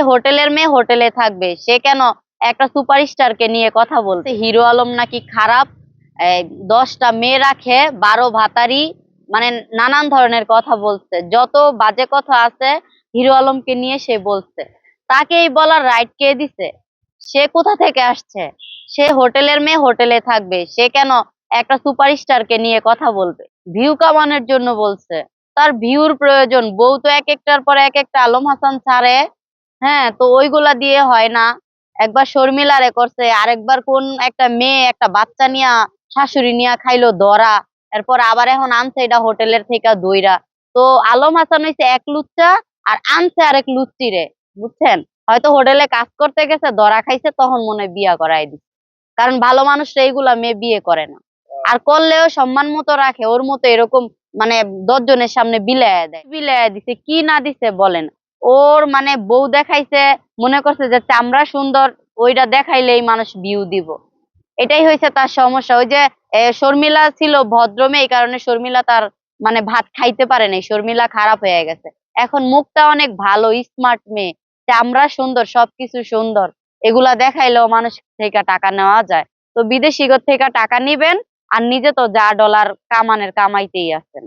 হোটেলের মেয়ে হোটেলে থাকবে, সে কেন একটা সুপারস্টারকে নিয়ে কথা বলতে? হিরো আলম নাকি খারাপ, এই 10টা মেয়ে রাখে, 12 ভাতারি, মানে নানান ধরনের কথা বলছে। যত বাজে কথা আছে হিরো আলমকে নিয়ে সে বলছে। তাকে এই বলার রাইট কে দিছে? সে কোথা থেকে আসছে? সে হোটেলের মেয়ে হোটেলে থাকবে, সে কেন একটা সুপারস্টারকে নিয়ে কথা বলবে? ভিউ কামানোর জন্য বলছে। তার ভিউর প্রয়োজন। বউ তো এক একটার পর এক একটা আলম হাসান ছাড়ে। হ্যাঁ, তো ওইগুলা দিয়ে হয় না। একবার শর্মিলারে করছে, আরেকবার কোন একটা মেয়ে একটা বাচ্চা নিয়া শাশুড়ি নিয়া খাইলো ধরা। এরপর আবার এখন আনছে এটা হোটেলের থেকে দইরা। তো আলম হাসান হইছে এক লুচ্চা, আর আনছে আরেক লুচ্চি রে। বুঝছেন? হয়তো হোটেলে কাজ করতে গেছে, ধরা খাইছে, তখন মনে হয় বিয়া করাই দিছে। কারণ ভালো মানুষরা এইগুলা মেয়ে বিয়ে করে না। আর করলেও সম্মান মতো রাখে, ওর মতো এরকম মানে 10 জনের সামনে বিলায়া দেয়। বিলায়া দিছে কি না দিছে বলেন? ওর মানে বউ দেখাইছে, মনে করছে যে চামড়া সুন্দর, ওইটা দেখাইলেই মানুষ ভিউ দিব। এটাই হয়েছে তার সমস্যা। ওই যে শর্মিলা ছিল ভদ্র মেয়ে, এই কারণে শর্মিলা তার মানে ভাত খাইতে পারে নাই, শর্মিলা খারাপ হয়ে গেছে। এখন মুখটা অনেক ভালো, স্মার্ট মেয়ে, চামড়া সুন্দর, সবকিছু সুন্দর, এগুলা দেখাইলেও মানুষ থেকে টাকা নেওয়া যায়। তো বিদেশি থেকে টাকা নিবেন, আর নিজে তো যা ডলার কামানের কামাইতেই আছেন।